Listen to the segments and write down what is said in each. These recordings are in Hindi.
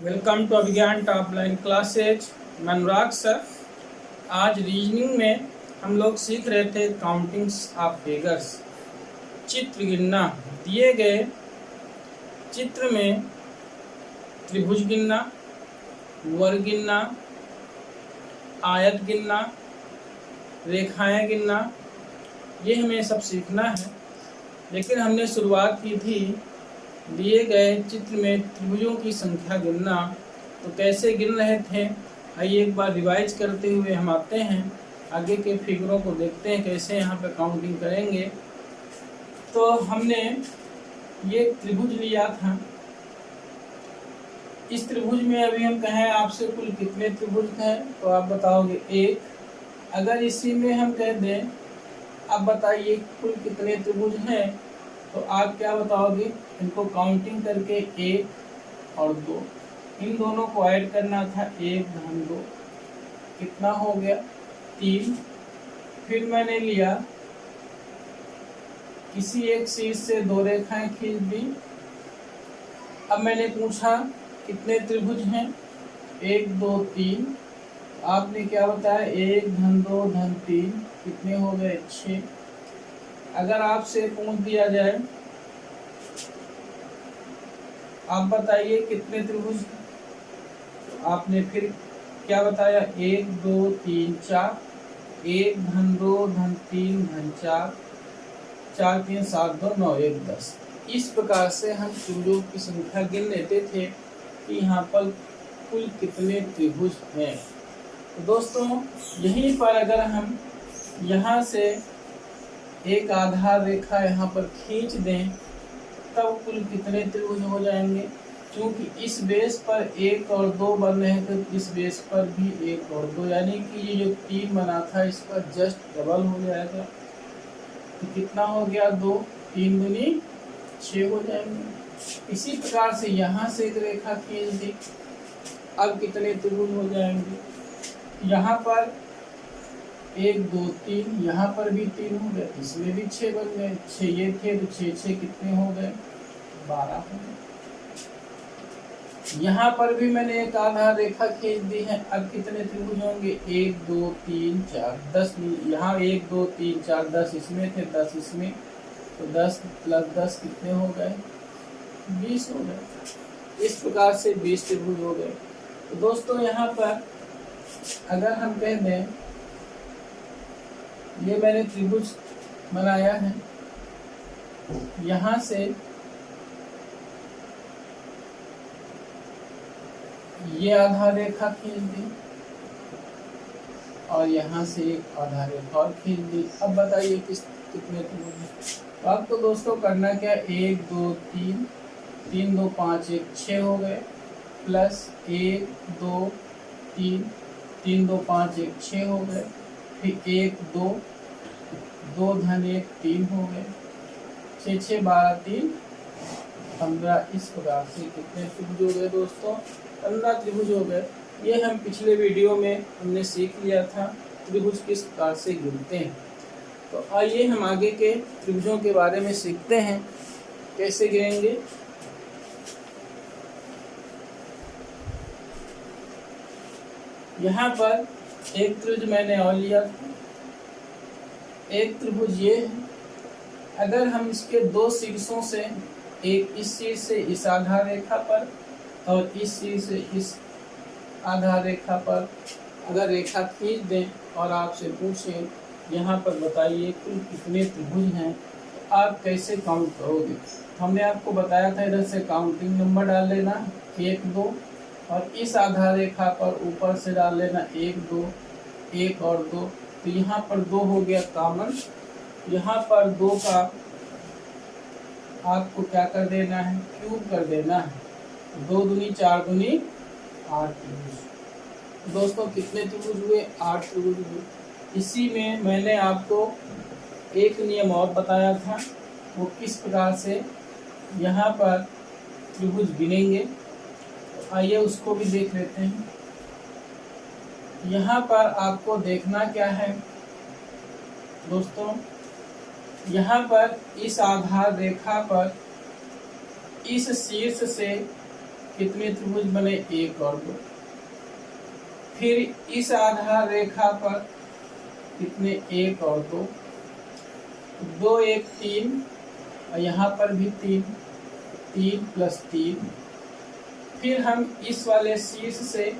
Welcome to Abhigyan top line classes. मैं अनुराग सर। आज रीजनिंग में हम लोग सीख रहे थे काउंटिंग्स ऑफ फिगर्स, चित्र गिनना। दिए गए चित्र में त्रिभुज गिनना, वर्ग गिनना, आयत गिनना, रेखाएं गिनना, ये हमें सब सीखना है। लेकिन हमने शुरुआत की थी दिए गए चित्र में त्रिभुजों की संख्या गिनना। तो कैसे गिन रहे थे, आइए एक बार रिवाइज करते हुए हम आते हैं आगे के फिगरों को, देखते हैं कैसे यहाँ पे काउंटिंग करेंगे। तो हमने ये त्रिभुज लिया था। इस त्रिभुज में अभी हम कहें आपसे कुल कितने त्रिभुज हैं, तो आप बताओगे एक। अगर इसी में हम कह दें अब बताइए कुल कितने त्रिभुज हैं, तो आप क्या बताओगे, इनको काउंटिंग करके 1 और 2, इन दोनों को ऐड करना था। 1 धन 2 कितना हो गया 3। फिर मैंने लिया किसी एक शीर्ष से 2 रेखाएं खींच दी। अब मैंने पूछा कितने त्रिभुज हैं, 1 2 3। आपने क्या बताया 1 धन 2 धन 3 कितने हो गए 6। अगर आपसे पूछ दिया जाए आप बताइए कितने त्रिभुज, तो आपने फिर क्या बताया 1 2 3 4, 1 धन 2 धन 3 धन 4, 4 3 7 2 9 1 10। इस प्रकार से हम त्रिभुजों की संख्या गिन लेते थे कि यहाँ पर कुल कितने त्रिभुज हैं। तो दोस्तों यहीं पर अगर हम यहाँ से एक आधार रेखा यहाँ पर खींच दें तब कुल कितने त्रिभुज हो जाएंगे। क्योंकि इस बेस पर 1 और 2 बन रहे थे, तो इस बेस पर भी 1 और 2, यानी कि ये जो 3 बना था इस पर जस्ट डबल हो जाएगा। तो कितना हो गया 2, 3 दूनी 6 हो जाएंगे। इसी प्रकार से यहाँ से एक रेखा खींच दी, अब कितने त्रिभुज हो जाएंगे। यहाँ पर 1 2 3, यहाँ पर भी 3 हो गए, इसमें भी 6 बन गए। 6 ये थे तो 6 6 कितने हो गए 12 हो गए। यहाँ पर भी मैंने एक आधार रेखा खींच दी है। अब कितने त्रिभुज होंगे 1 2 3 4 10। यहाँ 1 2 3 4 10 इसमें थे, 10 इसमें, तो 10 + 10 कितने हो गए 20 हो गए। इस प्रकार से 20 त्रिभुज हो गए। तो दोस्तों यहाँ पर अगर हम कह दें ये मैंने त्रिभुज बनाया है, यहाँ से ये आधार रेखा खींच दी और यहाँ से एक आधार रेखा और खींच दी। अब बताइए कितने त्रिभुज हैं। तो आपको दोस्तों करना क्या, 1 2 3, 3 2 5 1 6 हो गए, प्लस 1 2 3, 3 2 5 1 6 हो गए, फिर 1 2 2 धन 1 3 हो गए, 6 6 12 3 15। इस प्रकार से कितने त्रिभुज हो गए दोस्तों 15 त्रिभुज हो गए। ये हम पिछले वीडियो में हमने सीख लिया था त्रिभुज किस प्रकार से गिनते हैं। तो आइए हम आगे के त्रिभुजों के बारे में सीखते हैं कैसे गिनेंगे। यहाँ पर एक त्रिभुज मैंने और लिया था। एक त्रिभुज ये है। अगर हम इसके 2 शीर्षों से, एक इस शीर्ष से इस आधार रेखा पर और इस शीर्ष से इस आधार रेखा पर अगर रेखा खींच दें और आपसे पूछें यहाँ पर बताइए कुल कितने त्रिभुज हैं, तो आप कैसे काउंट करोगे। हमने आपको बताया था इधर से काउंटिंग नंबर डाल लेना 1 2, और इस आधार रेखा पर ऊपर से डाल लेना 1 2 1 और 2। तो यहाँ पर 2 हो गया कॉमन, यहाँ पर 2 का आपको क्या कर देना है, क्यूब कर देना है। 2 दूनी 4 दूनी 8 त्रिभुज। दोस्तों कितने त्रिभुज हुए 8 त्रिभुज हुए। इसी में मैंने आपको एक नियम और बताया था, वो किस प्रकार से यहाँ पर त्रिभुज गिनेंगे। तो आइए उसको भी देख लेते हैं। यहाँ पर आपको देखना क्या है दोस्तों, यहाँ पर इस आधार रेखा पर इस शीर्ष से कितने त्रिभुज बने, एक और दो। फिर इस आधार रेखा पर कितने, एक और दो, दो एक तीन, और यहाँ पर भी तीन, तीन प्लस तीन। फिर हम इस वाले शीर्ष से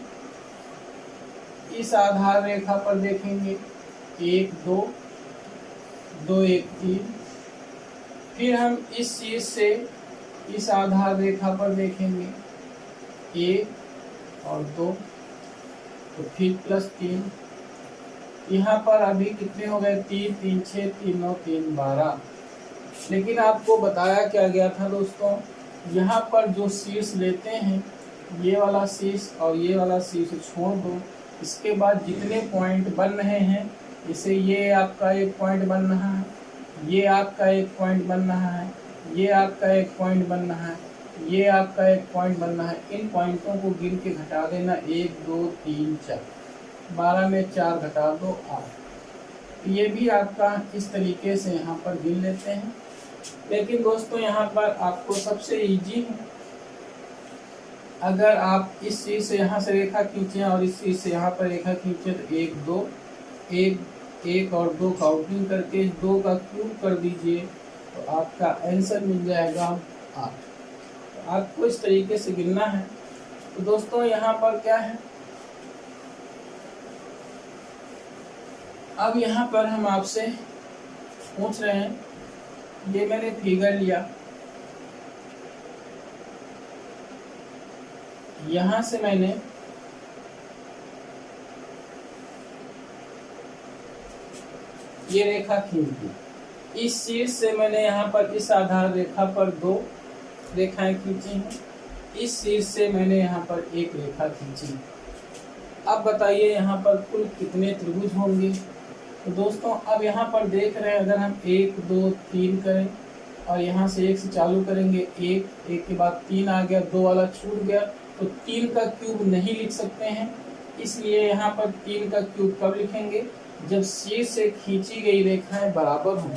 इस आधार रेखा पर देखेंगे, एक दो, दो एक तीन। फिर हम इस शीर्ष से इस आधार रेखा पर देखेंगे, एक और दो, तो फिर प्लस तीन। यहाँ पर अभी कितने हो गए, तीन तीन छः, तीन नौ तीन 12। लेकिन आपको बताया क्या गया था दोस्तों, यहाँ पर जो शीर्ष लेते हैं, ये वाला शीर्ष और ये वाला शीर्ष छोड़ दो, इसके बाद जितने पॉइंट बन रहे हैं, जैसे ये आपका एक पॉइंट बन रहा है, ये आपका एक पॉइंट बन रहा है, ये आपका एक पॉइंट बन रहा है, ये आपका एक पॉइंट बन रहा है। इन पॉइंटों को गिन के घटा देना, 1 2 3 4, 12 में 4 घटा दो 8। ये भी आपका इस तरीके से यहाँ पर गिन लेते हैं। लेकिन दोस्तों यहाँ पर आपको सबसे इजी है, अगर आप इस चीज से यहाँ से रेखा खींचे और इस चीज से यहाँ पर रेखा खींचे, तो एक दो, एक और दो काउंटिंग करके 2 का क्यूब कर दीजिए, तो आपका आंसर मिल जाएगा 8। तो आपको इस तरीके से गिनना है। तो दोस्तों यहाँ पर क्या है, अब यहाँ पर हम आपसे पूछ रहे हैं, ये मैंने फिगर लिया, यहाँ से मैंने ये रेखा खींच दी, इस शीर्ष से मैंने यहाँ पर इस आधार रेखा पर 2 रेखाएं खींची हैं, इस शीर्ष से मैंने यहाँ पर एक रेखा खींची। अब बताइए यहाँ पर कुल कितने त्रिभुज होंगे। तो दोस्तों अब यहाँ पर देख रहे हैं, अगर हम 1 2 3 करें और यहाँ से 1 से चालू करेंगे, 1 के बाद 3 आ गया, 2 वाला छूट गया, तो 3 का क्यूब नहीं लिख सकते हैं। इसलिए यहाँ पर 3 का क्यूब कब लिखेंगे, जब शीर्ष से खींची गई रेखाएं बराबर हों।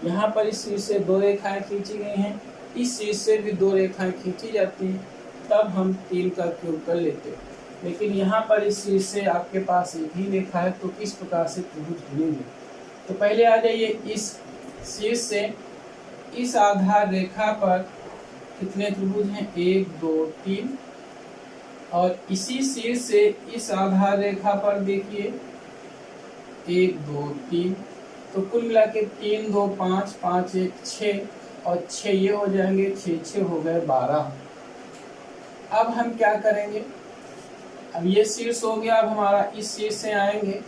यहाँ पर इस शीर्ष से 2 रेखाएं खींची गई हैं, इस शीर्ष से भी 2 रेखाएं खींची जाती हैं, तब हम 3 का क्यूब कर लेते हैं। लेकिन यहाँ पर इस शीर्ष से आपके पास एक ही रेखा है, तो किस प्रकार से त्रिभुज गिनेंगे। तो पहले आ जाइए, इस शीर्ष से इस आधार रेखा पर कितने त्रिभुज हैं, 1 2 3, और इसी शीर्ष से इस आधार रेखा पर देखिए 1 2 3, तो कुल मिला के 3 2 5, 5 1 6, और 6 ये हो जाएंगे, 6 6 हो गए 12। अब हम क्या करेंगे, अब ये शीर्ष हो गया, अब हमारा इस शीर्ष से आएंगे,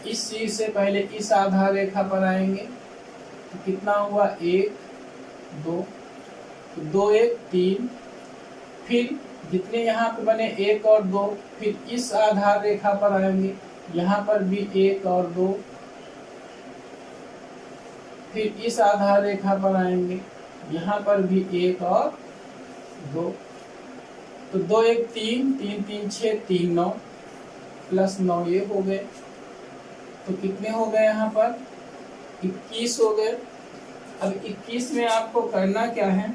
इस शीर्ष से पहले इस आधार रेखा पर आएंगे, तो कितना हुआ, 1 2, 2 1 3, फिर जितने यहाँ पे बने 1 और 2, फिर इस आधार रेखा पर आएंगे, यहाँ पर भी 1 और 2, फिर इस आधार रेखा पर आएंगे, यहाँ पर भी 1 और 2, तो 2 1 3, 3 3 6, 3 9 प्लस 9 ये हो गए, तो कितने हो गए यहाँ पर, 21 हो गए। अब 21 में आपको करना क्या है,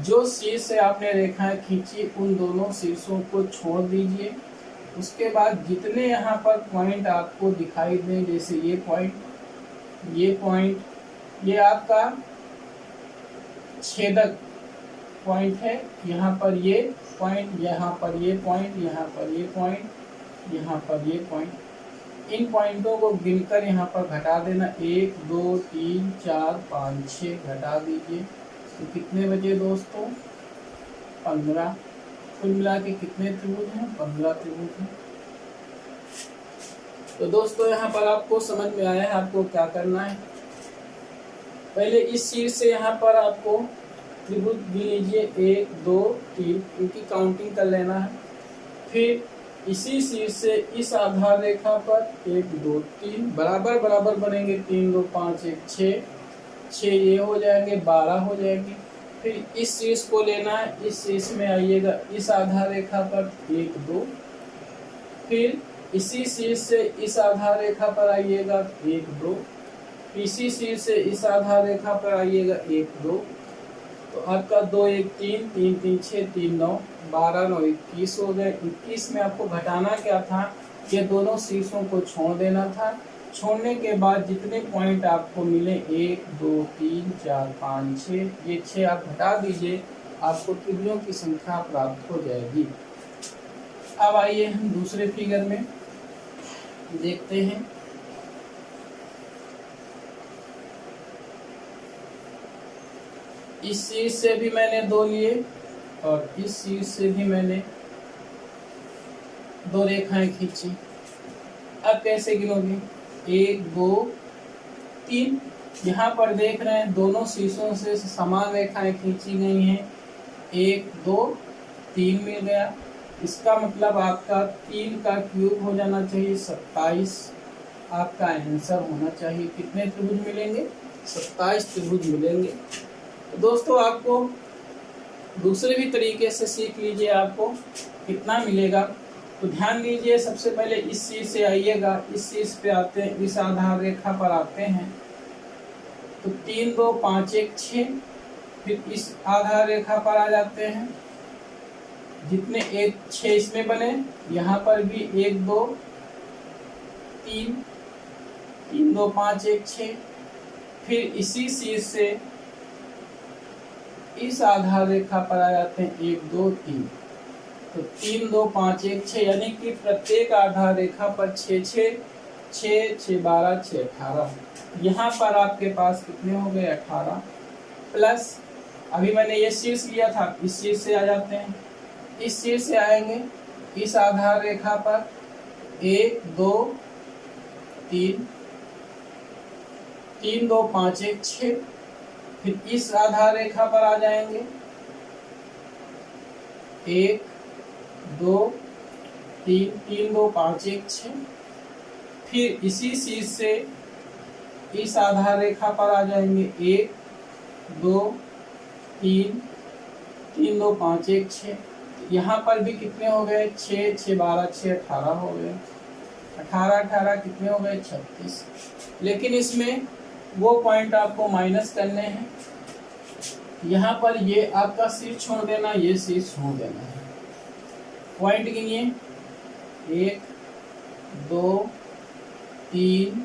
जो शीर्ष से आपने रेखाएं खींची उन दोनों शीर्षों को छोड़ दीजिए। उसके बाद जितने यहाँ पर पॉइंट आपको दिखाई दें, जैसे ये पॉइंट, ये आपका छेदक पॉइंट है, यहाँ पर ये पॉइंट, यहाँ पर ये पॉइंट, यहाँ पर ये पॉइंट, यहाँ पर ये पॉइंट। इन पॉइंटों को गिनकर यहाँ पर घटा देना, 1 2 3 4 5 6 घटा दीजिए, तो कितने बचे दोस्तों, 15। कुल मिला के कितने त्रिभुज हैं, 15 त्रिभुज हैं। तो दोस्तों यहाँ पर आपको समझ में आया है आपको क्या करना है। पहले इस शीर्ष से यहाँ पर आपको त्रिभुज गिन लीजिए, 1 2 3, इनकी काउंटिंग कर लेना है। फिर इसी शीर्ष से इस आधार रेखा पर 1 2 3 बराबर बराबर बनेंगे, 3 2 5 1 6, 6 ये हो जाएंगे, 12 हो जाएंगे। फिर इस शीर्ष को लेना है, इस शीर्ष में आइएगा, इस आधार रेखा पर 1 2, फिर इसी शीर्ष से इस आधार रेखा पर आइएगा, 1 2, इसी शीर्ष से इस आधार रेखा पर आइएगा, 1 2, तो आपका 2 1 3 3 3 6 3 9 12 9 21 हो गए। 21 में आपको घटाना क्या था, ये दोनों शीर्षों को छोड़ देना था। छोड़ने के बाद जितने पॉइंट आपको मिले 1 2 3 4 5 6, ये 6 आप घटा दीजिए, आपको त्रिभुजों की संख्या प्राप्त हो जाएगी। अब आइए हम दूसरे फिगर में देखते हैं। इस शीर्ष से भी मैंने 2 लिए और इस शीर्ष से भी मैंने 2 रेखाएं खींची। अब कैसे गिनोगे, 1 2 3। यहाँ पर देख रहे हैं दोनों शीर्षों से समान रेखाएं खींची गई हैं। 1 2 3 मिल गया। इसका मतलब आपका 3 का क्यूब हो जाना चाहिए, 27 आपका आंसर होना चाहिए। कितने त्रिभुज मिलेंगे, 27 त्रिभुज मिलेंगे। तो दोस्तों आपको दूसरे भी तरीके से सीख लीजिए, आपको कितना मिलेगा। तो ध्यान दीजिए, सबसे पहले इस शीर्ष से आइएगा, इस शीर्ष पे आते हैं, इस आधार रेखा पर आते हैं तो 3 2 5 1 6। फिर इस आधार रेखा पर आ जाते हैं, जितने 1 6 इसमें बने, यहाँ पर भी 1 2 3 3 2 5 1 6। फिर इसी शीर्ष से इस आधार रेखा पर आ जाते हैं 1 2 3, तो 3 2 5 1 6, यानी कि प्रत्येक आधार रेखा पर 6 6 6 6 12 6 18। यहाँ पर आपके पास कितने हो गए, 18 प्लस अभी मैंने ये शीर्ष लिया था, इस शीर्ष से आ जाते हैं, इस शीर्ष से आएंगे इस आधार रेखा पर 1 2 3 3 2 5 1 6। फिर इस आधार रेखा पर आ जाएंगे 1 2 3 3 2 5 1 6। फिर इसी शीर्ष से इस आधार रेखा पर आ जाएंगे 1 2 3 3 2 5 1 6। यहाँ पर भी कितने हो गए, 6 6 12 6 18 हो गए। 18 18 कितने हो गए, 36। लेकिन इसमें वो पॉइंट आपको माइनस करने हैं। यहाँ पर ये आपका शीर्ष छोड़ देना, ये शीर्ष छोड़ देना है। पॉइंट गिनिए, 1 2 3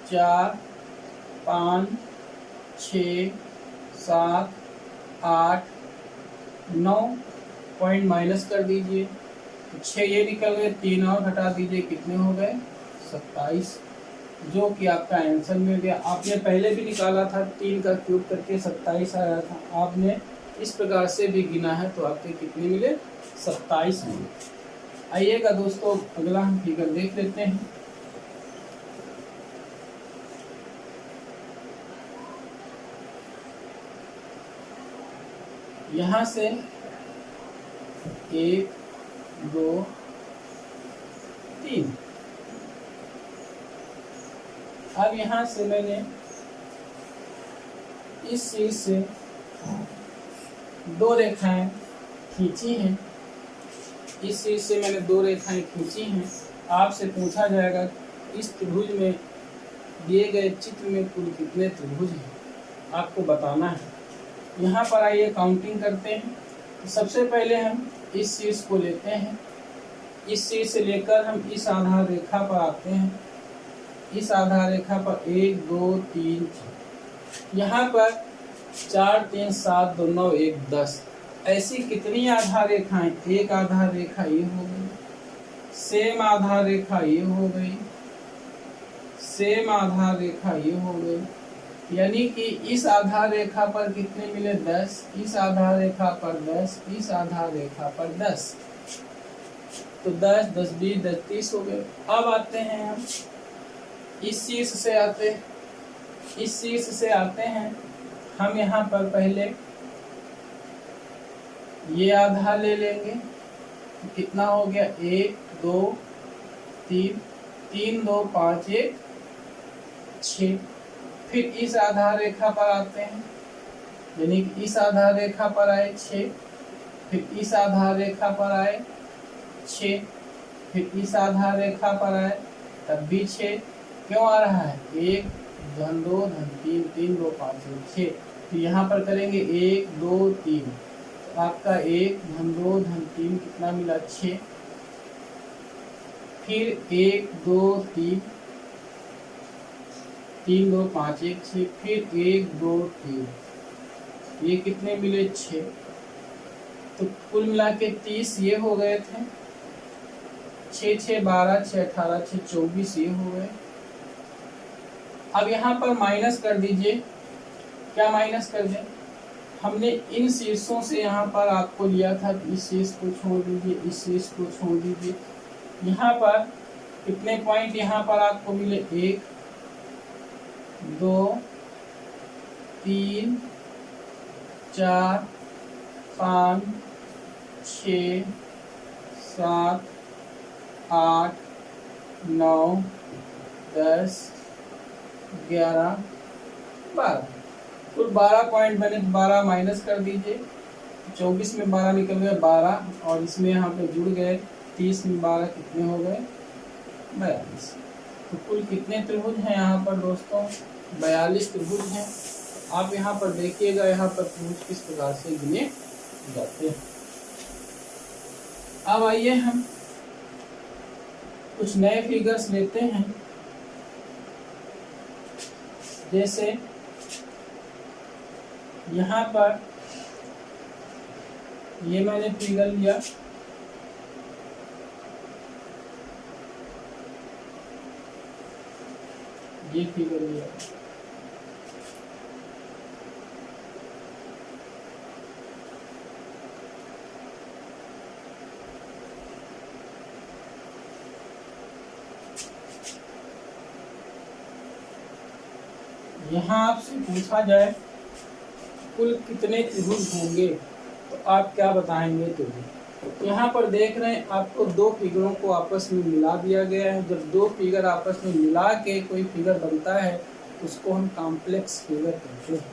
4 5 6 7 8 9 पॉइंट माइनस कर दीजिए, 6 ये निकल गए, 3 और घटा दीजिए, कितने हो गए, 27, जो कि आपका आंसर मिल गया। आपने पहले भी निकाला था, 3 का क्यूब करके 27 आया था। आपने इस प्रकार से भी गिना है तो आपके कितने मिले, 27 मिले। आइएगा दोस्तों, अगला हम फिगर देख लेते हैं। यहाँ से 1 2 3। अब यहाँ से मैंने इस शीर्ष से 2 रेखाएं खींची हैं, इस शीर्ष से मैंने 2 रेखाएं खींची हैं। आपसे पूछा जाएगा इस त्रिभुज में दिए गए चित्र में कुल कितने त्रिभुज हैं, आपको बताना है। यहाँ पर आइए काउंटिंग करते हैं। तो सबसे पहले हम इस शीर्ष को लेते हैं, इस शीर्ष से लेकर हम इस आधार रेखा पर आते हैं, इस आधार रेखा पर 1 2 3 4, यहाँ पर 4 3 7 2 9 1 10। ऐसी कितनी आधार रेखाएं, एक आधार रेखा ये हो गई, सेम आधार रेखा ये हो गई, सेम आधार रेखा ये हो गई, यानी कि इस आधार रेखा पर कितने मिले, 10, इस आधार रेखा पर 10, इस आधार रेखा पर 10, तो 10 10 20 10 30 हो गए। अब आते हैं हम इस शीर्ष से आते हैं, इस शीर्ष से आते हैं हम, यहाँ पर पहले ये आधार ले लेंगे, कितना हो गया, 1 2 3 3 2 5 1 6। फिर इस आधार रेखा पर आते हैं, यानी कि इस आधार रेखा पर आए 6, फिर इस आधार रेखा पर आए 6, फिर इस आधार रेखा पर आए तब भी 6। क्यों आ रहा है, 1 2 3 3 2 5 6, फिर यहाँ पर करेंगे 1 2 3, तो आपका 1 धन 2 धन 3 कितना मिला 6, फिर 1 2 3, 3 2 5 1 6, फिर 1 2 3, ये कितने मिले 6, तो कुल मिला के 30 ये हो गए थे, 6 6 12 6 18 6 24 ये हो गए। अब यहाँ पर माइनस कर दीजिए, क्या माइनस कर दें, हमने इन शीर्षों से यहाँ पर आपको लिया था, इस शीर्ष को छोड़ दीजिए, इस शीर्ष को छोड़ दीजिए। यहाँ पर कितने पॉइंट यहाँ पर आपको मिले 1 2 3 4 5 6 7 8 9 10 11 12, कुल 12 पॉइंट बने, 12 माइनस कर दीजिए, 24 में 12 निकल गए 12, और इसमें यहाँ पे जुड़ गए 30 में 12 कितने हो गए 42। तो कुल कितने त्रिभुज हैं यहाँ पर दोस्तों 42 त्रिभुज हैं। आप यहाँ पर देखिएगा, यहाँ पर त्रिभुज किस प्रकार से गिने जाते हैं। अब आइए हम कुछ नए फिगर्स लेते हैं, जैसे यहाँ पर ये मैंने फिगर लिया, ये फिगर लिया, यहाँ आपसे पूछा जाए कुल कितने त्रिभुज होंगे, तो आप क्या बताएंगे त्रिभुज। यहाँ पर देख रहे हैं आपको दो फिगरों को आपस में मिला दिया गया है। जब दो फिगर आपस में मिला के कोई फिगर बनता है उसको हम कॉम्प्लेक्स फिगर कहते हैं।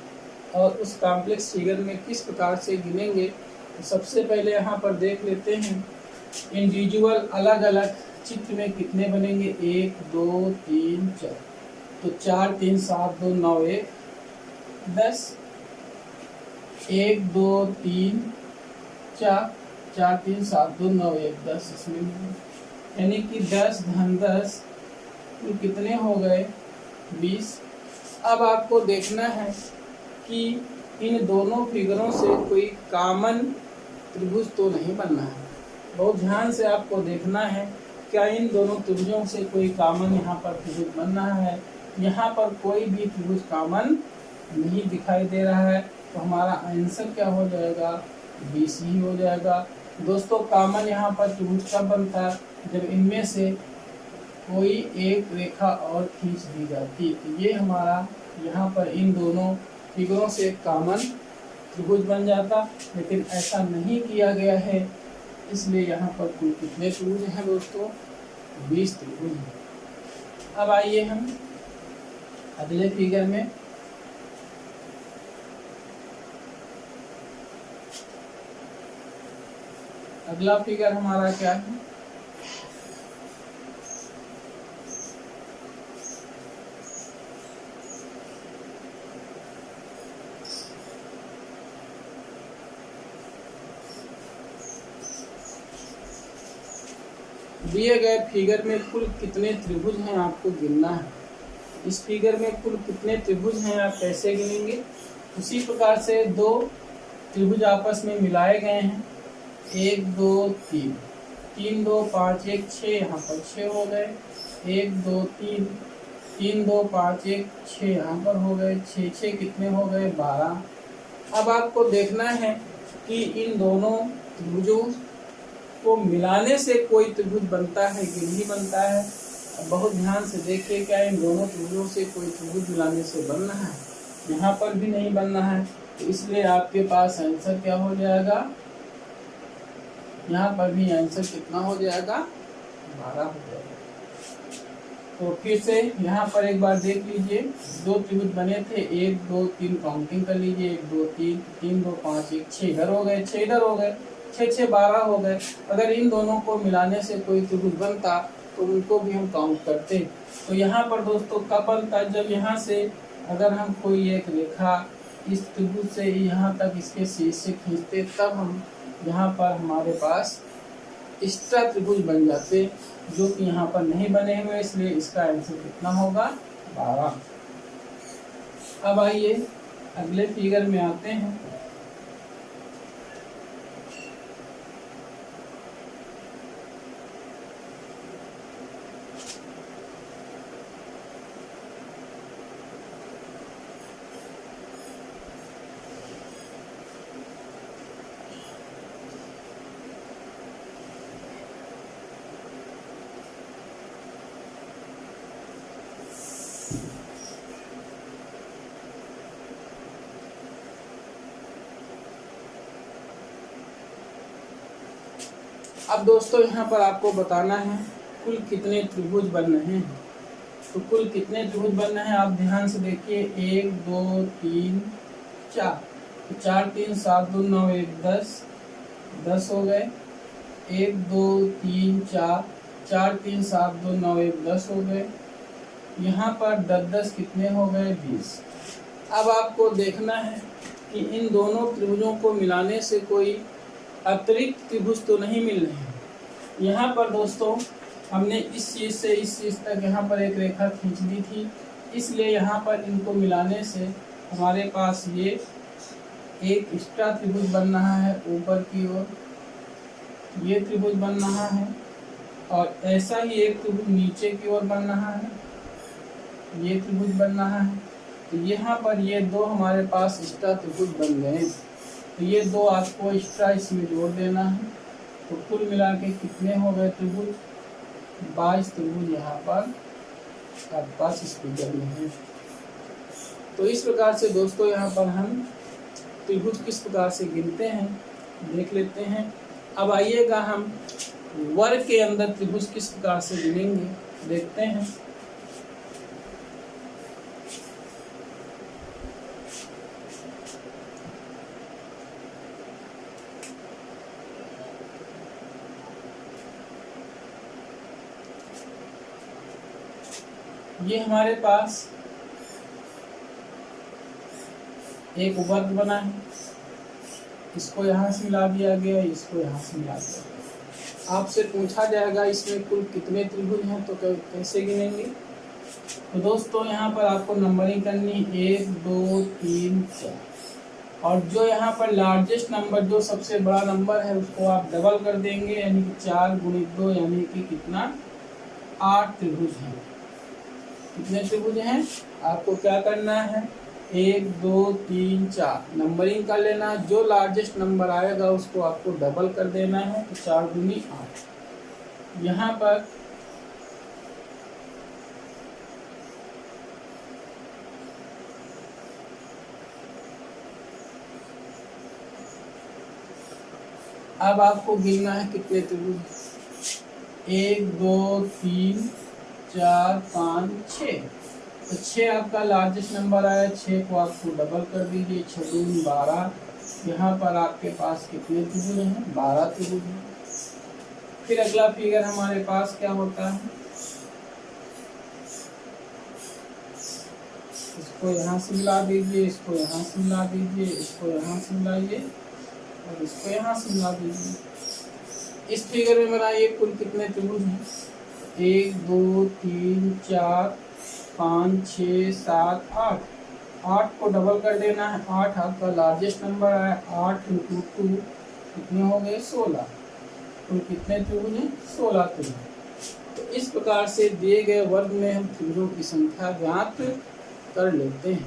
और उस कॉम्प्लेक्स फिगर में किस प्रकार से गिनेंगे, तो सबसे पहले यहाँ पर देख लेते हैं इंडिविजुअल अलग अलग चित्र में कितने बनेंगे, 1 2 3 4, तो 4 3 7 2 9 1 10, 1 2 3 4, 4 3 7 2 9 1 10, इसमें यानी कि 10 धन 10 तो कितने हो गए 20। अब आपको देखना है कि इन दोनों फिगरों से कोई कॉमन त्रिभुज तो नहीं बनना है। बहुत ध्यान से आपको देखना है क्या इन दोनों त्रिभुजों से कोई कॉमन यहाँ पर त्रिभुज बन रहा है। यहाँ पर कोई भी त्रिभुज कॉमन नहीं दिखाई दे रहा है, तो हमारा आंसर क्या हो जाएगा 20 ही हो जाएगा। दोस्तों कॉमन यहाँ पर त्रिभुज कब बनता है, जब इनमें से कोई एक रेखा और खींच दी जाती, तो ये हमारा यहाँ पर इन दोनों फिगरों से एक कॉमन त्रिभुज बन जाता, लेकिन ऐसा नहीं किया गया है, इसलिए यहाँ पर कुल कितने त्रिभुज हैं दोस्तों 20 त्रिभुज हैं। अब आइए हम अगले फिगर में अगला फिगर हमारा क्या है, दिए गए फिगर में कुल कितने त्रिभुज हैं आपको गिनना है। इस फिगर में कुल कितने त्रिभुज हैं आप कैसे गिनेंगे, उसी प्रकार से दो त्रिभुज आपस में मिलाए गए हैं, 1 2 3, 3 2 5 1 6, यहाँ पर 6 हो गए, 1 2 3, 3 2 5 1 6, यहाँ पर हो गए 6 6 कितने हो गए 12। अब आपको देखना है कि इन दोनों त्रिभुजों को मिलाने से कोई त्रिभुज बनता है कि नहीं बनता है। बहुत ध्यान से देखिए क्या इन दोनों त्रिभुजों से कोई त्रिभुज मिलाने से बनना है, यहाँ पर भी नहीं बनना है, तो इसलिए आपके पास आंसर क्या हो जाएगा, यहाँ पर भी आंसर कितना हो जाएगा 12 हो जाएगा। तो फिर से यहाँ पर एक बार देख लीजिए, दो त्रिभुज बने थे, 1 2 3 काउंटिंग कर लीजिए, 1 2 3, 3 2 5 1 6 इधर हो गए, 6 इधर हो गए, 6 6 12 हो गए। अगर इन दोनों को मिलाने से कोई त्रिभुज बनता तो उनको भी हम काउंट करते। तो यहाँ पर दोस्तों कब बनता, जब यहाँ से अगर हम कोई एक रेखा इस त्रिभुज से यहाँ तक इसके शीर्ष से खींचते, तब हम यहाँ पर हमारे पास एक्स्ट्रा त्रिभुज बन जाते, जो कि यहाँ पर नहीं बने हुए, इसलिए इसका आंसर कितना होगा? 12। अब आइए अगले फिगर में आते हैं। अब दोस्तों यहाँ पर आपको बताना है कुल कितने त्रिभुज बन रहे हैं। तो कुल कितने त्रिभुज बन रहे हैं आप ध्यान से देखिए। 1 2 3 4, 4 3 7 2 9 1 10, 10 हो गए। 1 2 3 4, 4 3 7 2 9 1 10 हो गए। यहाँ पर 10 10 कितने हो गए? 20। अब आपको देखना है कि इन दोनों त्रिभुजों को मिलाने से कोई अतिरिक्त त्रिभुज तो नहीं मिल रहे हैं। यहाँ पर दोस्तों हमने इस चीज़ से इस चीज़ तक यहाँ पर एक रेखा खींच दी थी, इसलिए यहाँ पर इनको मिलाने से हमारे पास ये एक एक्स्ट्रा त्रिभुज बन रहा है ऊपर की ओर, ये त्रिभुज बन रहा है, और ऐसा ही एक त्रिभुज नीचे की ओर बन रहा है, ये त्रिभुज बन रहा है। तो यहाँ पर ये दो हमारे पास एक्स्ट्रा त्रिभुज बन गए। तो ये दो आपको एक्स्ट्रा इसमें जोड़ देना है। तो कुल मिला के कितने हो गए त्रिभुज? 22 त्रिभुज यहाँ पर आपके पास इस फिगर में है। तो इस प्रकार से दोस्तों यहाँ पर हम त्रिभुज किस प्रकार से गिनते हैं देख लेते हैं। अब आइएगा हम वर्ग के अंदर त्रिभुज किस प्रकार से गिनेंगे देखते हैं। ये हमारे पास एक वर्ग बना है, इसको यहाँ से मिला दिया गया, इसको यहाँ से मिला दिया गया। आपसे पूछा जाएगा इसमें कुल कितने त्रिभुज हैं, तो कैसे गिनेंगे? तो दोस्तों यहाँ पर आपको नंबरिंग करनी 1 2 3 4, और जो यहाँ पर लार्जेस्ट नंबर, जो सबसे बड़ा नंबर है, उसको आप डबल कर देंगे, यानी कि 4 × 2 यानी कि कितना? 8 त्रिभुज हैं। कितने त्रिभुज हैं? आपको क्या करना है? 1 2 3 4 नंबरिंग कर लेना, जो लार्जेस्ट नंबर आएगा उसको आपको डबल कर देना है। तो 4 × 8 यहाँ पर अब आपको गिनना है कितने त्रिभुज? 1 2 3 4 5 6। तो 6 आपका लार्जेस्ट नंबर आया, 6 को आपको डबल कर दीजिए, 6 × 12। यहाँ पर आपके पास कितने त्रिभुज हैं? 12 त्रिभुज हैं। फिर अगला फिगर हमारे पास क्या होता है? इसको यहाँ से मिला दीजिए, इसको यहाँ से मिला दीजिए, इसको यहाँ से मिलाइए, और इसको यहाँ से मिला दीजिए। इस फिगर में बनाइए कुल कितने त्रिभुज हैं? 1 2 3 4 5 6 7 8। 8 को डबल कर देना है, 8 आपका लार्जेस्ट नंबर है। 8 × 2 कितने हो गए? 16। कुल कितने त्रिभुज हैं? 16 त्रिभुज। तो इस प्रकार से दिए गए वर्ग में हम त्रिभुजों की संख्या ज्ञात कर लेते हैं।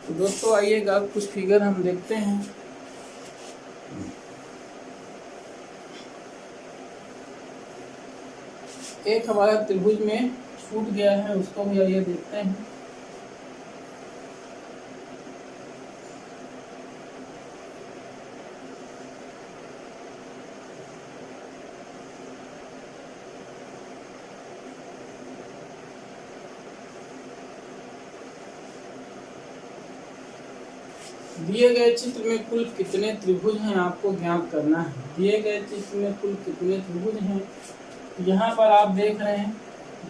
तो दोस्तों आइएगा कुछ फिगर हम देखते हैं। एक हमारा त्रिभुज में छूट गया है, उसको भी आइए देखते हैं। दिए गए चित्र में कुल कितने त्रिभुज हैं आपको ज्ञात करना है। दिए गए चित्र में कुल कितने त्रिभुज हैं यहाँ पर आप देख रहे हैं।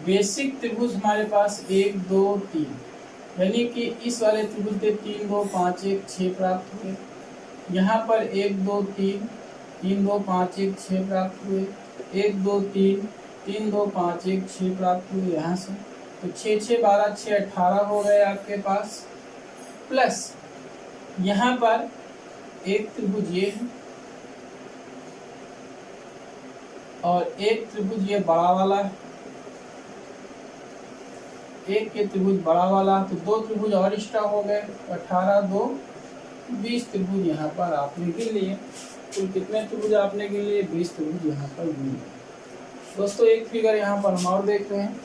बेसिक त्रिभुज हमारे पास 1 2 3, यानी कि इस वाले त्रिभुज के 3 2 5 1 6 प्राप्त हुए। यहाँ पर 1 2 3 3 2 5 1 6 प्राप्त हुए। 1 2 3 3 2 5 1 6 प्राप्त हुए यहाँ से। तो 6 6 12 6 18 हो गए आपके पास। प्लस यहाँ पर एक त्रिभुज ये है और एक त्रिभुज ये बड़ा वाला है। एक ये त्रिभुज बड़ा वाला, तो 2 त्रिभुज और एक्स्ट्रा हो गए। 18 2 20 त्रिभुज यहाँ पर आपने गिन लिए। कुल कितने त्रिभुज आपने गिन लिए? 20 त्रिभुज यहाँ पर गिन लिए। दोस्तों एक फिगर यहाँ पर हम और देख रहे हैं।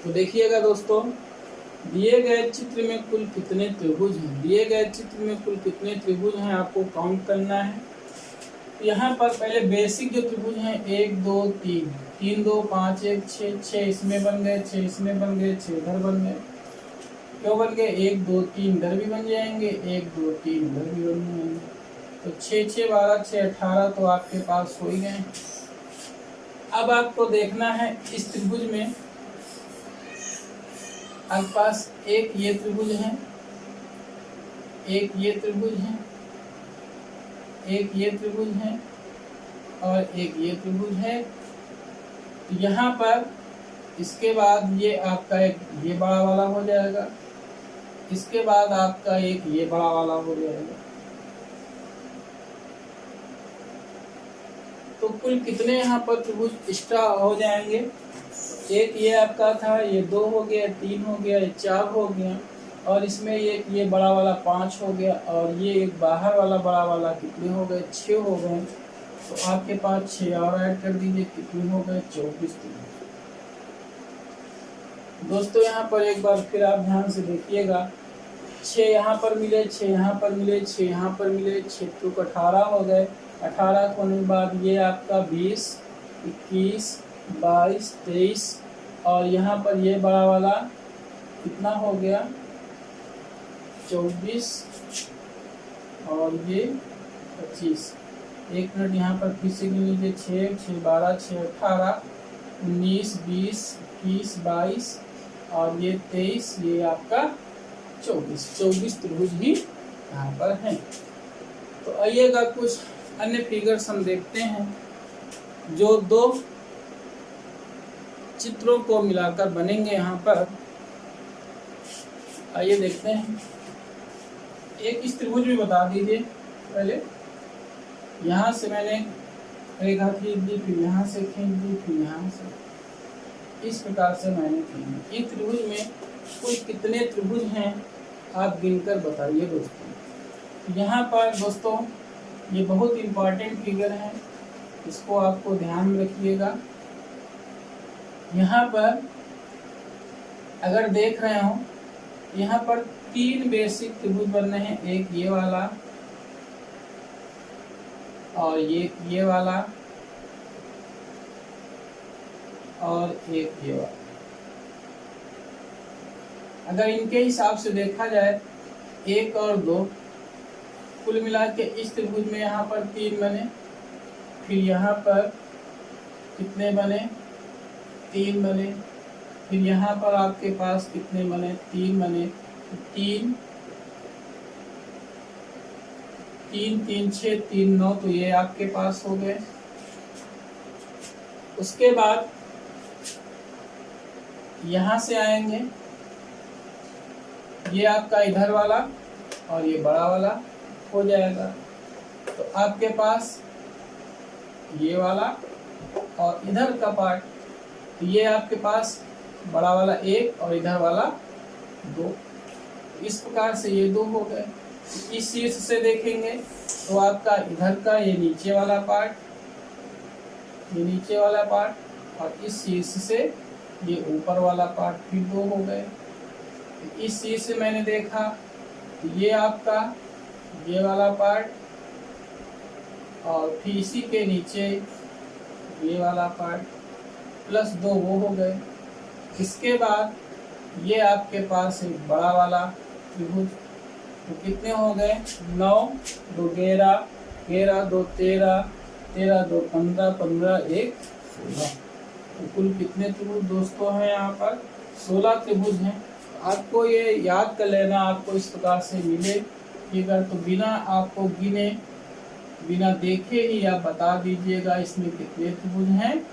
तो देखिएगा दोस्तों, दिए गए चित्र में कुल कितने त्रिभुज हैं, दिए गए चित्र में कुल कितने त्रिभुज हैं आपको काउंट करना है। यहाँ पर पहले बेसिक जो त्रिभुज हैं 1 2 3 3 2 5 1 6 6 इसमें बन गए, 6 इसमें बन गए, 6 इधर बन गए। क्यों बन गए? 1 2 3 इधर भी बन जाएंगे, 1 2 3 इधर भी बन जाएंगे। तो 6 6 12 6 18 तो आपके पास हो ही गए। अब आपको देखना है इस त्रिभुज में आपके पास एक ये त्रिभुज है, एक ये त्रिभुज है, एक ये त्रिभुज है और एक ये त्रिभुज है। तो यहाँ पर इसके बाद ये आपका एक ये बड़ा वाला हो जाएगा, इसके बाद आपका एक ये बड़ा वाला हो जाएगा। तो कुल कितने यहाँ पर त्रिभुज एक्स्ट्रा हो जाएंगे? एक ये आपका था, ये 2 हो गया, 3 हो गया, ये 4 हो गया और इसमें ये बड़ा वाला 5 हो गया और ये एक बाहर वाला बड़ा वाला कितने हो गए? 6 हो गए। तो आपके पास 6 और ऐड कर दीजिए, कितने हो गए? 24 त्रिभुज। दोस्तों यहाँ पर एक बार फिर आप ध्यान से देखिएगा, 6 यहाँ पर मिले, 6 यहाँ पर मिले, 6 यहाँ पर मिले, 6 तो 18 हो गए। 18 होने के बाद ये आपका 20 21 22 23 और यहाँ पर ये बड़ा वाला कितना हो गया? 24 और ये 25। 1 मिनट यहाँ पर फिर से गिन लीजिए, 6 6 12 6 18 19 20 21 22 और ये 23, ये आपका 24 त्रिभुज ही यहाँ पर हैं। तो आइएगा कुछ अन्य फिगर्स हम देखते हैं जो 2 चित्रों को मिलाकर बनेंगे यहाँ पर। आइए देखते हैं। एक इस त्रिभुज में बता दीजिए पहले, यहाँ से मैंने रेखा खींच दी, फिर यहाँ से खींच दी, फिर यहाँ से, इस प्रकार से मैंने खींची। इस त्रिभुज में कुल कितने त्रिभुज हैं आप गिनकर बताइए दोस्तों। यहाँ पर दोस्तों ये बहुत इम्पोर्टेंट फिगर है, इसको आपको ध्यान में रखिएगा। यहाँ पर अगर देख रहे हो, यहाँ पर 3 बेसिक त्रिभुज बन रहे हैं, एक ये वाला और ये वाला और एक ये वाला। अगर इनके हिसाब से देखा जाए 1 और 2, कुल मिला के इस त्रिभुज में यहाँ पर 3 बने, फिर यहाँ पर कितने बने? 3 बने, फिर यहाँ पर आपके पास कितने बने? 3 बने। 3 3 3 6 3 9, तो ये आपके पास हो गए। उसके बाद यहाँ से आएंगे, ये आपका इधर वाला और ये बड़ा वाला हो जाएगा। तो आपके पास ये वाला और इधर का पार्ट, तो ये आपके पास बड़ा वाला 1 और इधर वाला 2। इस प्रकार से ये 2 हो गए। इस शीर्ष से देखेंगे तो आपका इधर का ये नीचे वाला पार्ट, ये नीचे वाला पार्ट, और इस शीर्ष से ये ऊपर वाला पार्ट फिर 2 हो गए। इस शीर्ष से मैंने देखा ये आपका ये वाला पार्ट, और फिर इसी के नीचे ये वाला पार्ट प्लस 2 वो हो गए। इसके बाद ये आपके पास एक बड़ा वाला त्रिभुज, तो कितने हो गए 9 2 11 11 2 13 13 2 15 15 1 16। तो कुल कितने त्रिभुज दोस्तों हैं यहाँ पर 16 त्रिभुज हैं। आपको ये याद कर लेना, आपको इस प्रकार से मिलेगा तो बिना आपको गिने बिना देखे ही आप बता दीजिएगा इसमें कितने त्रिभुज हैं।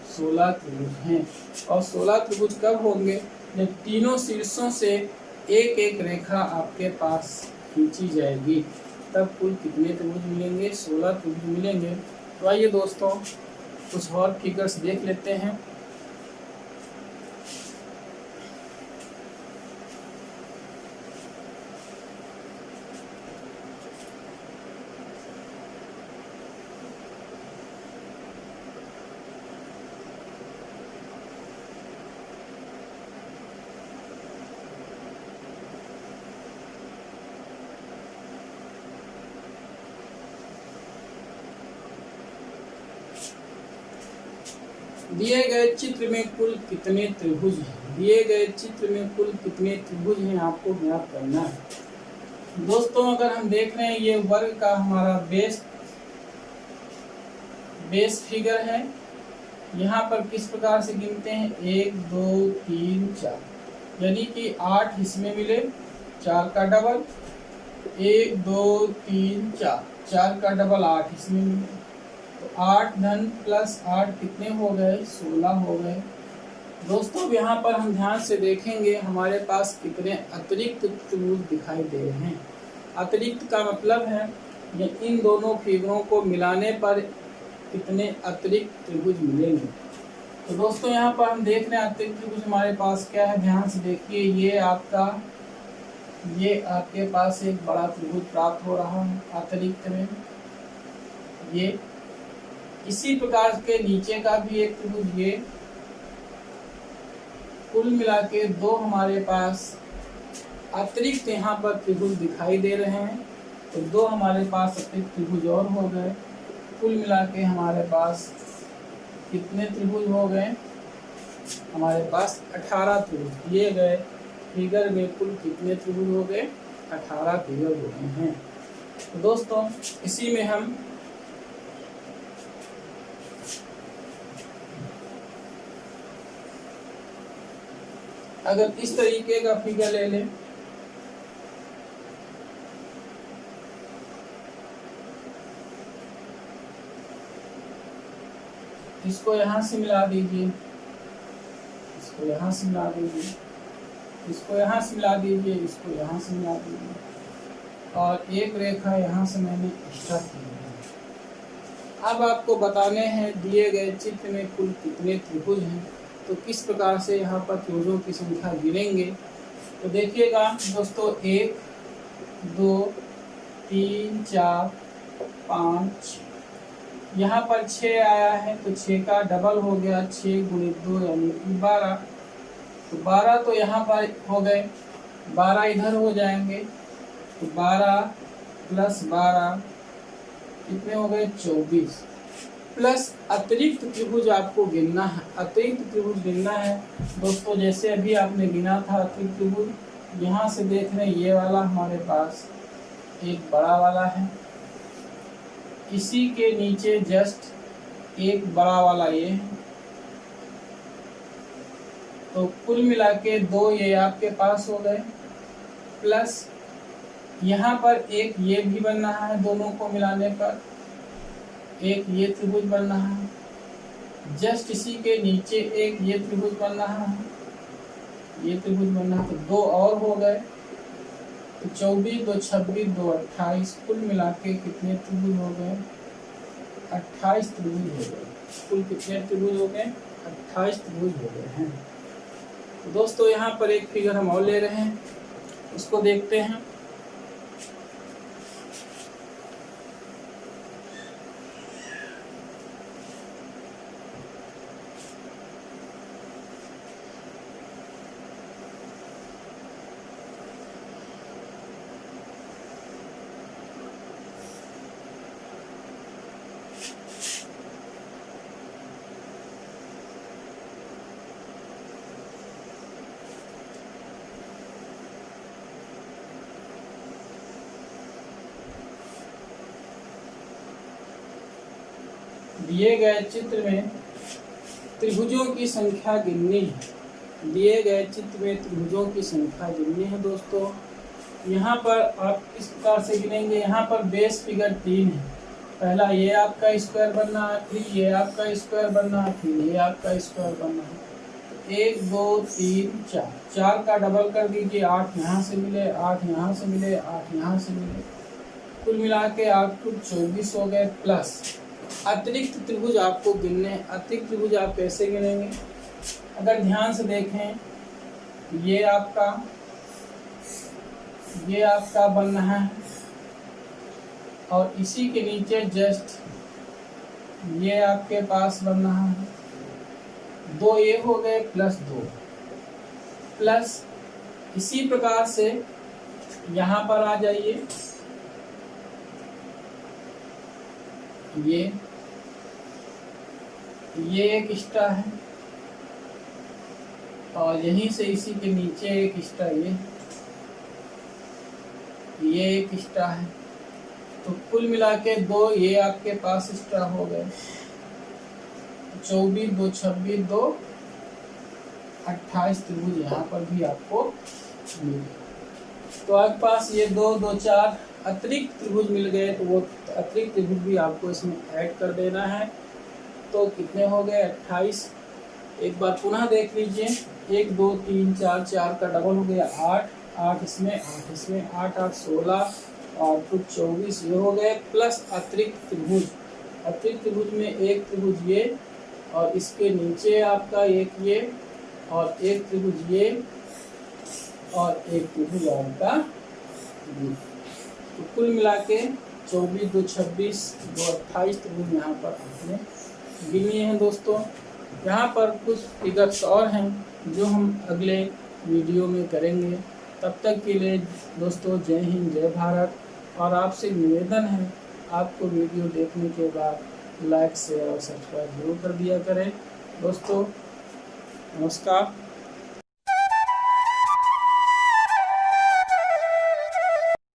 16 त्रिभुज हैं। और 16 त्रिभुज कब होंगे, जब तीनों शीर्षों से एक एक रेखा आपके पास खींची जाएगी, तब कुल कितने त्रिभुज मिलेंगे 16 त्रिभुज मिलेंगे। तो आइए दोस्तों कुछ और फिगर्स देख लेते हैं। दिए गए चित्र में कुल कितने त्रिभुज हैं, दिए गए चित्र में कुल कितने त्रिभुज हैं आपको ज्ञात करना है। दोस्तों अगर हम देख रहे हैं ये वर्ग का हमारा बेस फिगर है। यहाँ पर किस प्रकार से गिनते हैं 1 2 3 4, यानी कि 8 इसमें मिले, 4 का डबल 1 2 3 4, 4 का डबल 8 इसमें मिले, तो 8 धन प्लस 8 कितने हो गए 16 हो गए। दोस्तों यहाँ पर हम ध्यान से देखेंगे हमारे पास कितने अतिरिक्त त्रिभुज दिखाई दे रहे हैं। अतिरिक्त का मतलब है ये इन दोनों फिगरों को मिलाने पर कितने अतिरिक्त त्रिभुज मिलेंगे। तो दोस्तों यहाँ पर हम देख रहे हैं अतिरिक्त त्रिभुज हमारे पास क्या है, ध्यान से देखिए। ये आपके पास एक बड़ा त्रिभुज प्राप्त हो रहा है अतिरिक्त में। ये इसी प्रकार के नीचे का भी एक त्रिभुज, ये कुल मिला के 2 हमारे पास अतिरिक्त यहाँ पर त्रिभुज दिखाई दे रहे हैं। तो 2 हमारे पास अतिरिक्त त्रिभुज और हो गए। कुल मिला के हमारे पास कितने त्रिभुज हो गए, हमारे पास 18 त्रिभुज दिए गए फिगर में। कुल कितने त्रिभुज हो गए 18 फिगर हो गए हैं। तो दोस्तों इसी में हम अगर इस तरीके का फिगर ले लें, इसको यहाँ से मिला दीजिए, इसको यहाँ से मिला दीजिए, इसको यहाँ से मिला दीजिए, इसको यहाँ से मिला दीजिए, और एक रेखा यहाँ से मैंने एक्स्ट्रा की है। अब आपको बताने हैं दिए गए चित्र में कुल कितने त्रिभुज हैं। तो किस प्रकार से यहाँ पर त्रिभुजों की संख्या गिनेंगे, तो देखिएगा दोस्तों 1 2 3 4 5, यहाँ पर 6 आया है तो 6 का डबल हो गया, 6 गुणित 2 यानी कि 12। तो 12 तो यहाँ पर हो गए, 12 इधर हो जाएंगे, तो 12 प्लस 12 कितने हो गए 24, प्लस अतिरिक्त त्रिभुज आपको गिनना है। अतिरिक्त त्रिभुज गिनना है दोस्तों, जैसे अभी आपने गिना था अतिरिक्त त्रिभुज। यहाँ से देख रहे हैं ये वाला हमारे पास एक बड़ा वाला है, इसी के नीचे जस्ट एक बड़ा वाला ये है। तो कुल मिला के 2 ये आपके पास हो गए, प्लस यहाँ पर एक ये भी बन रहा है, दोनों को मिलाने पर एक ये त्रिभुज बन रहा है। जस्ट इसी के नीचे एक ये त्रिभुज बन रहा है, ये त्रिभुज बन रहा है, तो 2 और हो गए। तो 24 2 26 2 28, कुल मिला के कितने त्रिभुज हो गए 28 त्रिभुज हो गए। कुल कितने त्रिभुज हो गए 28 त्रिभुज हो गए हैं। तो दोस्तों यहाँ पर एक फिगर हम और ले रहे हैं, उसको देखते हैं। दिए गए चित्र में त्रिभुजों की संख्या गिननी है। दिए गए चित्र में त्रिभुजों की संख्या गिननी है दोस्तों। यहाँ पर आप इस प्रकार से गिनेंगे। यहाँ पर बेस फिगर 3 है। पहला ये आपका स्क्वायर बनना है, फिर ये आपका स्क्वायर बनना है, फिर ये आपका स्क्वायर बनना है। 1 2 3 4, 4 का डबल कर दीजिए, 8 यहाँ से मिले, 8 यहाँ से मिले, 8 यहाँ से मिले, कुल मिला के 8 टू 24 हो गए। प्लस अतिरिक्त त्रिभुज आपको गिनने। अतिरिक्त त्रिभुज आप कैसे गिनेंगे? अगर ध्यान से देखें, ये आपका बन रहा है और इसी के नीचे जस्ट ये आपके पास बन रहा है। 2 ये हो गए प्लस 2, प्लस इसी प्रकार से यहाँ पर आ जाइए। ये एक एक्स्ट्रा है और यहीं से इसी के नीचे एक एक्स्ट्रा ये एक एक्स्ट्रा है। तो कुल मिला के 2 ये आपके पास एक्स्ट्रा हो गए। 24 2 26 2 28 त्रिभुज यहाँ पर भी आपको मिल गए। तो आपके पास ये 2 2 4 अतिरिक्त त्रिभुज मिल गए। तो वो अतिरिक्त त्रिभुज भी आपको इसमें ऐड कर देना है। तो कितने हो गए? 28। एक बार पुनः देख लीजिए। 1 2 3 4, 4 का डबल हो गया 8, 8 इसमें 8 इसमें, 8 8 16 और फिर 24 ये हो गए। प्लस अतिरिक्त त्रिभुज। अतिरिक्त त्रिभुज में एक त्रिभुज ये और इसके नीचे आपका एक ये और एक त्रिभुज ये और एक त्रिभुज आपका ये। तो कुल मिला के 24 2 26 2 28 त्रिभुज यहाँ पर आपने गिने हैं दोस्तों। यहाँ पर कुछ फिगर्स और हैं जो हम अगले वीडियो में करेंगे। तब तक के लिए दोस्तों जय हिंद जय भारत। और आपसे निवेदन है, आपको वीडियो देखने के बाद लाइक शेयर और सब्सक्राइब जरूर कर दिया करें दोस्तों। नमस्कार।